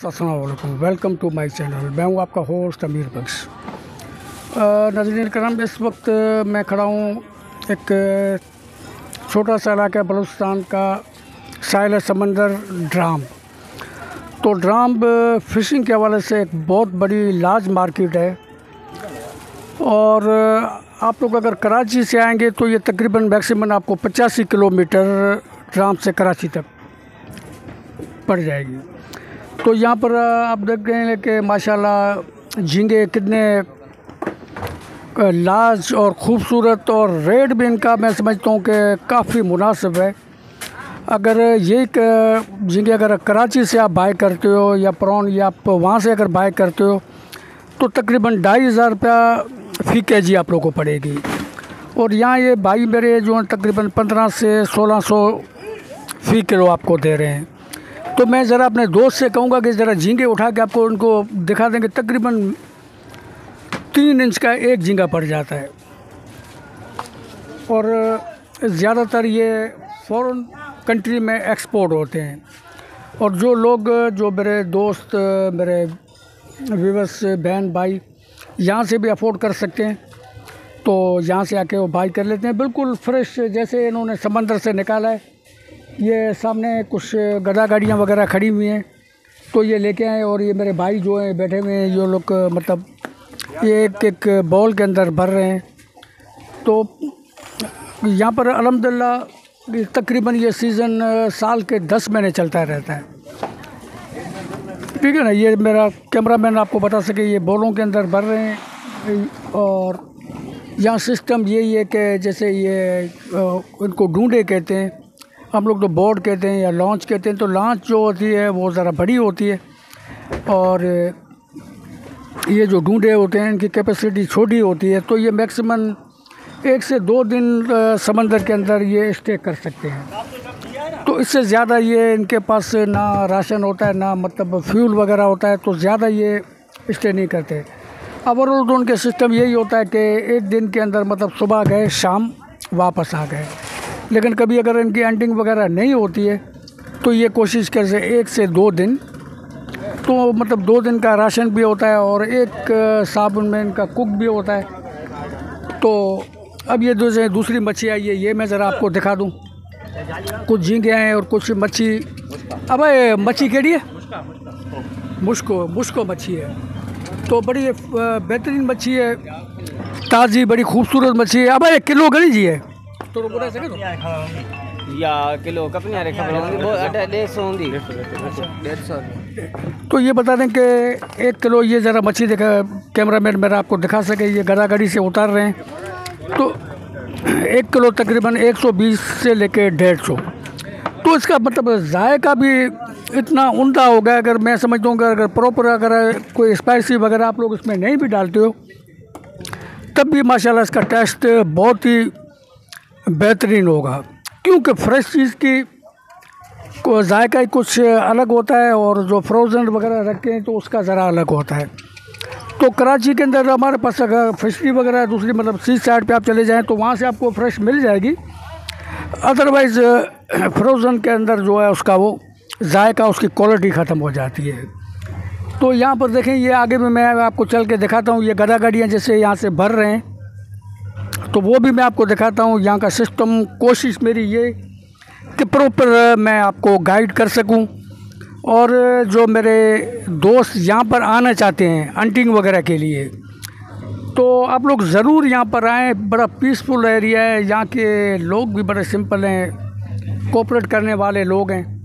अस्सलाम वालेकुम, welcome to my channel. मैं हूँ आपका होस्ट अमीर बख्श। नाज़रीन करम, इस वक्त मैं खड़ा हूँ एक छोटा सा इलाका है बलूचिस्तान का, साहिल समंदर ड्राम। तो ड्राम फ़िशिंग के हवाले से एक बहुत बड़ी लार्ज मार्केट है। और आप लोग अगर कराची से आएंगे तो ये तकरीबन मैक्सिमम आपको 85 किलोमीटर ड्राम से कराची तक पड़ जाएगी। तो यहाँ पर आप देख रहे हैं कि माशाल्लाह झींगे कितने लार्ज और ख़ूबसूरत, और रेट भी इनका मैं समझता हूँ कि काफ़ी मुनासिब है। अगर ये झींगे अगर कराची से आप बाय करते हो या प्रॉन या आप वहाँ से अगर बाय करते हो तो तकरीबन 2,500 रुपया फ़ी केजी आप लोगों को पड़ेगी। और यहाँ ये भाई मेरे जो हैं तकरीबन 1500 से 1600 फ़ी किलो आपको दे रहे हैं। तो मैं ज़रा अपने दोस्त से कहूँगा कि ज़रा झींगे उठा के आपको उनको दिखा देंगे। तकरीबन 3 इंच का एक झींगा पड़ जाता है। और ज़्यादातर ये फ़ॉरेन कंट्री में एक्सपोर्ट होते हैं। और जो लोग, जो मेरे दोस्त, मेरे व्यूअर्स, बहन भाई यहाँ से भी अफोर्ड कर सकते हैं तो यहाँ से आके वो बाई कर लेते हैं। बिल्कुल फ्रेश जैसे इन्होंने समंदर से निकाला है। ये सामने कुछ गदा गाड़ियाँ वगैरह खड़ी हुई हैं तो ये लेके आए। और ये मेरे भाई जो हैं बैठे हुए हैं, ये लोग मतलब ये एक एक बॉल के अंदर भर रहे हैं। तो यहाँ पर अल्हम्दुलिल्लाह तकरीबन ये सीज़न साल के 10 महीने चलता रहता है। ठीक है ना। ये मेरा कैमरामैन आपको बता सके, ये बॉलों के अंदर भर रहे हैं। और यहाँ सिस्टम यही है कि जैसे ये इनको ढूंढे कहते हैं, हम लोग तो बोर्ड कहते हैं या लॉन्च कहते हैं। तो लॉन्च जो होती है वो ज़रा बड़ी होती है और ये जो ढूंढे होते हैं इनकी कैपेसिटी छोटी होती है। तो ये मैक्सिमम 1 से 2 दिन समंदर के अंदर ये स्टे कर सकते हैं। तो इससे ज़्यादा ये इनके पास ना राशन होता है, ना मतलब फ्यूल वगैरह होता है, तो ज़्यादा ये स्टे नहीं करते। ओवरऑल तो उनके सिस्टम यही होता है कि 1 दिन के अंदर मतलब सुबह गए, शाम वापस आ गए। लेकिन कभी अगर इनकी एंडिंग वगैरह नहीं होती है तो ये कोशिश कर से 1 से 2 दिन, तो मतलब 2 दिन का राशन भी होता है और एक साबुन में इनका कुक भी होता है। तो अब ये दूसरी मच्छी आई है, ये मैं ज़रा आपको दिखा दूँ। कुछ झींगे हैं और कुछ मच्छी। अब मच्छी केड़ी है? मुश्को मच्छी है। तो बड़ी बेहतरीन मच्छी है, ताज़ी, बड़ी खूबसूरत मच्छी है। अब 1 किलो गली जी है तो बोला सके तो या किलो कपनी आ रही खबर होंगी, वो 150 होंगी, 150। तो ये बता दें कि 1 किलो, ये ज़रा मच्छी देखा कैमरामैन मेरा आपको दिखा सके, ये गदा गाड़ी से उतार रहे हैं। तो 1 किलो तकरीबन 120 से लेके 150। तो इसका मतलब जायका भी इतना उम्दा हो गया। अगर मैं समझता हूँ कि अगर प्रॉपर अगर कोई स्पाइसी वगैरह आप लोग इसमें नहीं भी डालते हो तब भी माशाल्लाह इसका टेस्ट बहुत ही बेहतरीन होगा, क्योंकि फ्रेश चीज़ की को जायका ही कुछ अलग होता है और जो फ्रोज़न वगैरह रखते हैं तो उसका ज़रा अलग होता है। तो कराची के अंदर हमारे पास अगर फिशरी वगैरह दूसरी मतलब सी साइड पे आप चले जाएं तो वहाँ से आपको फ्रेश मिल जाएगी। अदरवाइज़ फ्रोज़न के अंदर जो है उसका वो जायका, उसकी क्वालिटी ख़त्म हो जाती है। तो यहाँ पर देखें, ये आगे में मैं आपको चल के दिखाता हूँ। ये गदा गाड़ियाँ जैसे यहाँ से भर रहे हैं तो वो भी मैं आपको दिखाता हूँ। यहाँ का सिस्टम, कोशिश मेरी ये कि प्रॉपर मैं आपको गाइड कर सकूँ। और जो मेरे दोस्त यहाँ पर आना चाहते हैं हंटिंग वगैरह के लिए, तो आप लोग ज़रूर यहाँ पर आएँ। बड़ा पीसफुल एरिया है, यहाँ के लोग भी बड़े सिंपल हैं, कोऑपरेट करने वाले लोग हैं।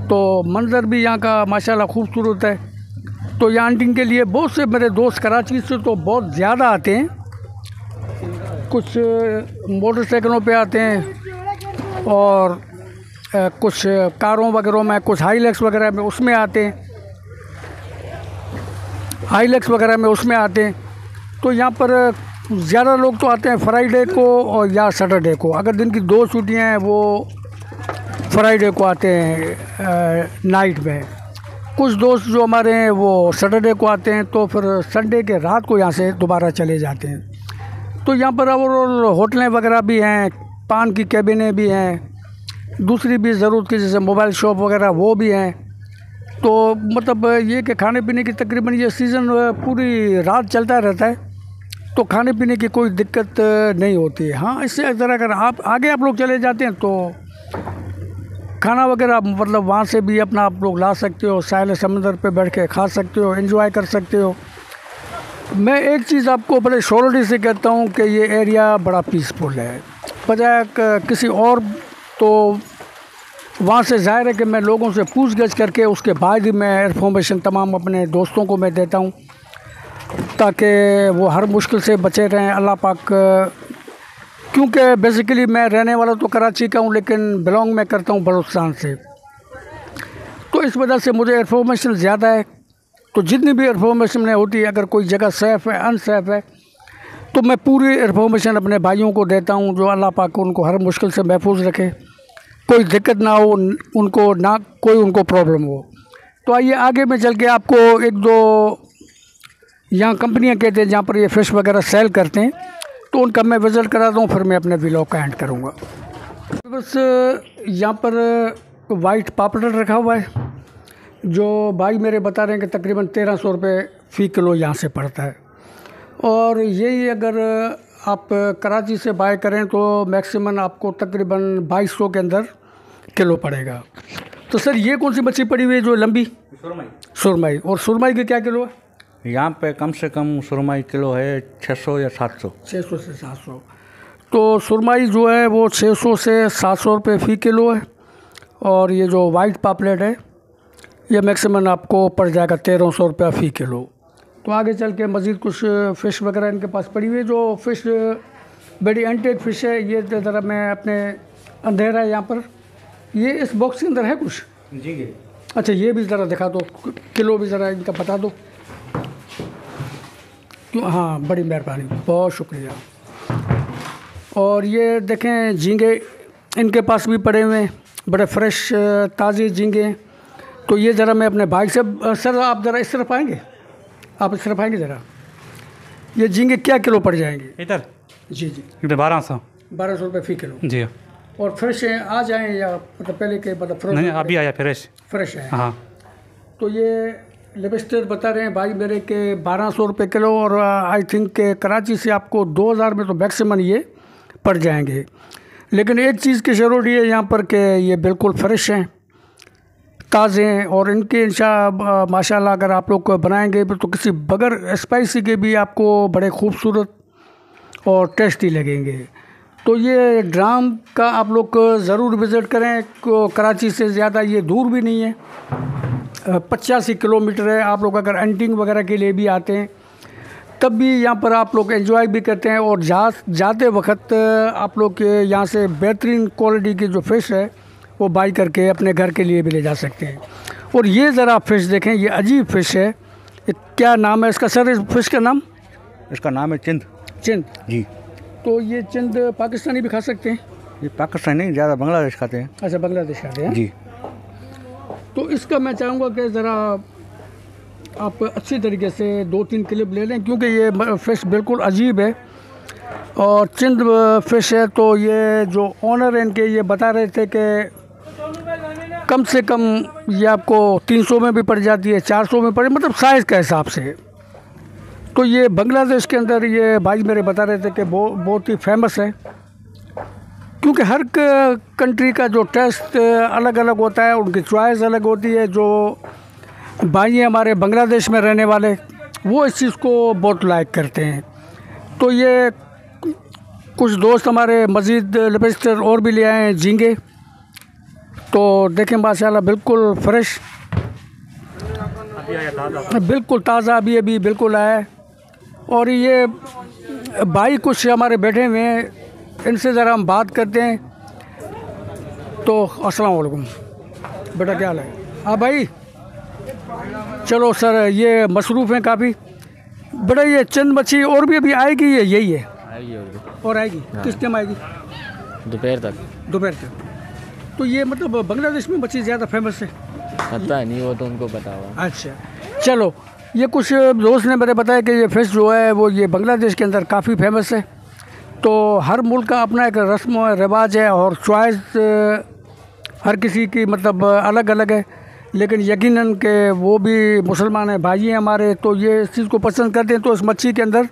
तो मंज़र भी यहाँ का माशाल्लाह खूबसूरत है। तो यहाँ हंटिंग के लिए बहुत से मेरे दोस्त कराची से तो बहुत ज़्यादा आते हैं। कुछ मोटरसाइकिलों पे आते हैं और कुछ कारों वगैरह में, कुछ हाईलैक्स वगैरह में उसमें आते हैं, हाईलैक्स वगैरह में उसमें आते हैं। तो यहाँ पर ज़्यादा लोग तो आते हैं फ्राइडे को और या सैटरडे को। अगर दिन की 2 छुट्टियाँ हैं वो फ्राइडे को आते हैं नाइट में। कुछ दोस्त जो हमारे हैं वो सैटरडे को आते हैं, तो फिर संडे के रात को यहाँ से दोबारा चले जाते हैं। तो यहाँ पर ओवरऑल होटलें वगैरह भी हैं, पान की कैबिनें भी हैं, दूसरी भी ज़रूरत की जैसे मोबाइल शॉप वगैरह वो भी हैं। तो मतलब ये कि खाने पीने की तकरीबन ये सीज़न पूरी रात चलता रहता है, तो खाने पीने की कोई दिक्कत नहीं होती है। हाँ, इससे अगर आप आगे आप लोग चले जाते हैं तो खाना वगैरह मतलब वहाँ से भी अपना आप लोग ला सकते हो, साहिल समंदर पे बैठ के खा सकते हो, एंजॉय कर सकते हो। मैं एक चीज़ आपको बड़े श्योरिटी से कहता हूँ कि ये एरिया बड़ा पीसफुल है, बजाय किसी और। तो वहाँ से ज़ाहिर है कि मैं लोगों से पूछ-गछ करके उसके बाद ही मैं इन्फॉर्मेशन तमाम अपने दोस्तों को मैं देता हूँ, ताकि वो हर मुश्किल से बचे रहें। अल्लाह पाक, क्योंकि बेसिकली मैं रहने वाला तो कराची का हूँ, लेकिन बिलोंग मैं करता हूँ बलूचिस्तान से, तो इस वजह से मुझे इन्फॉर्मेशन ज़्यादा है। तो जितनी भी इन्फॉर्मेशन होती है, अगर कोई जगह सेफ़ है, अनसेफ है, तो मैं पूरी इन्फॉर्मेशन अपने भाइयों को देता हूँ, जो अल्लाह पाक उनको हर मुश्किल से महफूज रखे, कोई दिक्कत ना हो उनको, ना कोई उनको प्रॉब्लम हो। तो आइए आगे में चल के आपको एक दो यहाँ कंपनियाँ कहते हैं जहाँ पर ये फ़िश वगैरह सेल करते हैं, तो उनका मैं विज़िट कराता हूँ, फिर मैं अपने व्लॉग का एंड करूँगा। बस यहाँ पर वाइट पापलेट रखा हुआ है, जो भाई मेरे बता रहे हैं कि तकरीबन 1300 रुपये फ़ी किलो यहाँ से पड़ता है। और यही अगर आप कराची से बाय करें तो मैक्सिमम आपको तकरीबन 2200 के अंदर किलो पड़ेगा। तो सर ये कौन सी मच्छी पड़ी हुई है जो लंबी? सुरमई। और सुरमई के क्या किलो है? यहाँ पे कम से कम सुरमई किलो है 600 या 700। 600 से 700। तो सुरमई जो है वो 600 से 700 रुपये फ़ी किलो है। और ये जो वाइट पापलेट है ये मैक्सिमम आपको पड़ जाएगा 1300 रुपया फ़ी किलो। तो आगे चल के मज़ीद कुछ फ़िश वगैरह इनके पास पड़ी हुई है। जो फ़िश बड़ी एंटेक फ़िश है, ये ज़रा मैं अपने अंधेरा है यहाँ पर, ये इस बॉक्स के अंदर है कुछ जी। अच्छा, ये भी ज़रा दिखा दो, किलो भी ज़रा इनका बता दो। क्यों? हाँ, बड़ी मेहरबानी, बहुत शुक्रिया। और ये देखें झींगे इनके पास भी पड़े हुए हैं, बड़े फ्रेश ताज़े झींगे। तो ये ज़रा मैं अपने भाई से, सर आप ज़रा इस तरफ आएँगे, आप इस तरफ आएँगे ज़रा, ये झींगे क्या किलो पड़ जाएंगे इधर? जी जी, इधर 1200 रुपये फ़ी किलो जी। और फ्रेश हैं, आ जाएँ या मतलब पहले के मतलब फ्रोज़न? नहीं, अभी आया फ्रेश है। हाँ। तो ये लिबस्टर बता रहे हैं भाई मेरे के 1200 रुपये किलो, और आई थिंक के कराची से आपको 2000 में तो मैक्सिमम ये पड़ जाएंगे। लेकिन एक चीज़ की ज़रूरी है यहाँ पर कि ये बिल्कुल फ्रेश हैं, ताज़े हैं, और इनके माशाल्लाह अगर आप लोग बनाएंगे तो किसी बगैर स्पाइसी के भी आपको बड़े खूबसूरत और टेस्टी लगेंगे। तो ये ड्राम का आप लोग ज़रूर विज़िट करें। कराची से ज़्यादा ये दूर भी नहीं है, 85 किलोमीटर है। आप लोग अगर एंटिंग वगैरह के लिए भी आते हैं तब भी यहाँ पर आप लोग एंजॉय भी करते हैं, और जाते वक्त आप लोग यहाँ से बेहतरीन क्वालिटी की जो फ़िश है वो बाई करके अपने घर के लिए भी ले जा सकते हैं। और ये ज़रा फ़िश देखें, ये अजीब फ़िश है, ये क्या नाम है इसका सर? इस फ़िश का नाम? इसका नाम है चिंद जी। तो ये चिंद पाकिस्तानी भी खा सकते हैं? ये पाकिस्तान नहीं, ज़्यादा बांग्लादेश खाते हैं। अच्छा, बांग्लादेश खाते हैं जी। तो इसका मैं चाहूँगा कि ज़रा आप अच्छी तरीके से 2-3 क्लिप ले लें, क्योंकि ये फ़िश बिल्कुल अजीब है और चिंद फ़िश है। तो ये जो ओनर हैं इनके, ये बता रहे थे कि कम से कम ये आपको 300 में भी पड़ जाती है, 400 में पड़े, मतलब साइज़ के हिसाब से। तो ये बांग्लादेश के अंदर ये भाई मेरे बता रहे थे कि बहुत ही फेमस है, क्योंकि हर कंट्री का जो टेस्ट अलग अलग होता है, उनकी चॉइस अलग होती है। जो भाई हैं हमारे बांग्लादेश में रहने वाले, वो इस चीज़ को बहुत लाइक करते हैं। तो ये कुछ दोस्त हमारे मज़ीद लिबस्टर और भी ले आए हैं झींगे। तो देखें माशाल्लाह बिल्कुल फ्रेश, बिल्कुल ताज़ा अभी बिल्कुल आया है। और ये भाई कुछ हमारे बैठे हुए हैं, इनसे ज़रा हम बात करते हैं। तो अस्सलाम वालेकुम बेटा, क्या हाल है? हाँ भाई, चलो सर, ये मसरूफ़ हैं काफ़ी बेटा। ये चंद मच्छी और भी अभी आएगी, ये यही है? आएगी और आएगी। हाँ। किस टाइम आएगी? दोपहर तक। तो ये मतलब बांग्लादेश में मच्छी ज़्यादा फेमस है? पता नहीं, वो तो उनको पता होगा। अच्छा, चलो, ये कुछ दोस्त ने मेरे बताया कि ये फ़िश जो है वो ये बांग्लादेश के अंदर काफ़ी फेमस है। तो हर मुल्क का अपना एक रस्म व रिवाज है और चॉइस हर किसी की मतलब अलग अलग है। लेकिन यकीनन के वो भी मुसलमान हैं, भाई हैं हमारे, तो ये इस चीज़ को पसंद करते हैं। तो इस मच्छी के अंदर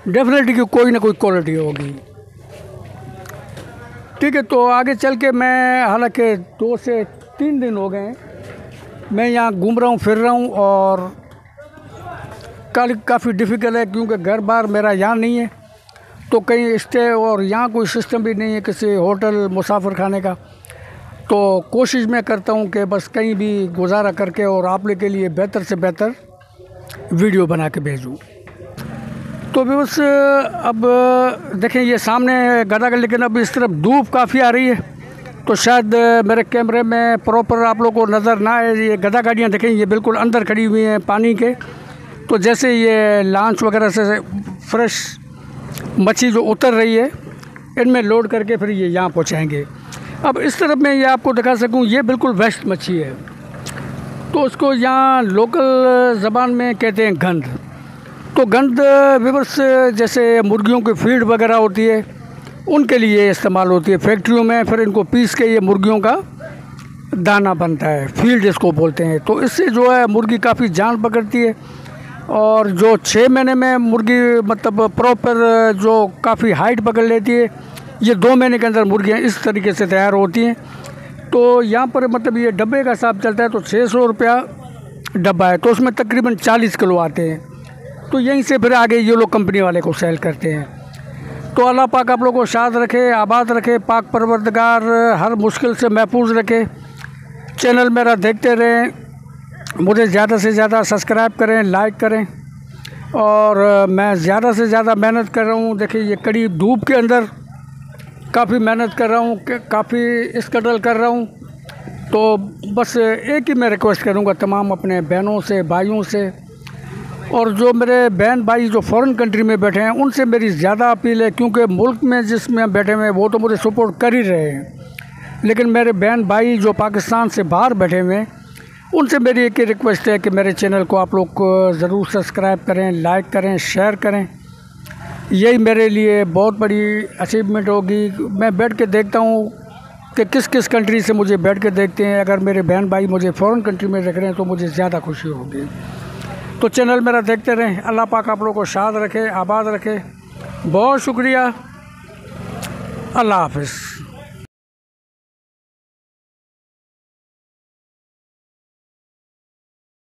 डेफिनेटली की कोई ना कोई क्वालिटी होगी। ठीक है, तो आगे चल के मैं, हालांकि 2 से 3 दिन हो गए हैं मैं यहाँ घूम रहा हूँ, फिर रहा हूँ, और काफ़ी डिफ़िकल्ट है क्योंकि घर बार मेरा यहाँ नहीं है, तो कहीं स्टे, और यहाँ कोई सिस्टम भी नहीं है किसी होटल मुसाफिर खाने का। तो कोशिश मैं करता हूँ कि बस कहीं भी गुजारा करके और आप लोग के लिए बेहतर से बेहतर वीडियो बना के भेजूँ। तो बस अब देखें ये सामने गदागढ़, लेकिन अब इस तरफ धूप काफ़ी आ रही है, तो शायद मेरे कैमरे में प्रॉपर आप लोगों को नज़र ना आए। ये गदा गाड़ियाँ देखें, ये बिल्कुल अंदर खड़ी हुई हैं पानी के, तो जैसे ये लॉन्च वगैरह से फ्रेश मच्छी जो उतर रही है, इनमें लोड करके फिर ये यहाँ पहुँचाएँगे। अब इस तरफ मैं ये आपको दिखा सकूँ, ये बिल्कुल वेस्ट मच्छी है, तो उसको यहाँ लोकल ज़बान में कहते हैं गंध। तो गंध विवर्स जैसे मुर्गियों की फीड वगैरह होती है, उनके लिए इस्तेमाल होती है फैक्ट्रियों में, फिर इनको पीस के ये मुर्गियों का दाना बनता है, फीड इसको बोलते हैं। तो इससे जो है मुर्गी काफ़ी जान पकड़ती है, और जो 6 महीने में मुर्गी मतलब प्रॉपर जो काफ़ी हाइट पकड़ लेती है, ये 2 महीने के अंदर मुर्गियाँ इस तरीके से तैयार होती हैं। तो यहाँ पर मतलब ये डब्बे का हिसाब चलता है, तो 600 रुपया डब्बा है, तो उसमें तकरीबन 40 किलो आते हैं। तो यहीं से फिर आगे ये लोग कंपनी वाले को सेल करते हैं। तो अल्लाह पाक आप लोगों को शाद रखे, आबाद रखे, पाक परवरदिगार हर मुश्किल से महफूज रखे। चैनल मेरा देखते रहें, मुझे ज़्यादा से ज़्यादा सब्सक्राइब करें, लाइक करें, और मैं ज़्यादा से ज़्यादा मेहनत कर रहा हूँ। देखिए ये कड़ी धूप के अंदर काफ़ी मेहनत कर रहा हूँ, काफ़ी स्ट्रगल कर रहा हूँ। तो बस एक ही मैं रिक्वेस्ट करूँगा तमाम अपने बहनों से, भाइयों से, और जो मेरे बहन भाई जो फ़ॉरेन कंट्री में बैठे हैं, उनसे मेरी ज़्यादा अपील है, क्योंकि मुल्क में जिसमें बैठे हुए हैं वो तो मुझे सपोर्ट कर ही रहे हैं, लेकिन मेरे बहन भाई जो पाकिस्तान से बाहर बैठे हुए हैं, उनसे मेरी एक ही रिक्वेस्ट है कि मेरे चैनल को आप लोग ज़रूर सब्सक्राइब करें, लाइक करें, शेयर करें। यही मेरे लिए बहुत बड़ी अचीवमेंट होगी। मैं बैठ के देखता हूँ कि किस किस कंट्री से मुझे बैठ के देखते हैं। अगर मेरे बहन भाई मुझे फ़ॉरेन कंट्री में रख रहे हैं तो मुझे ज़्यादा खुशी होगी। तो चैनल मेरा देखते रहें। अल्लाह पाक आप लोगों को शाद रखे, आबाद रखे। बहुत शुक्रिया। अल्लाह हाफ़िज़।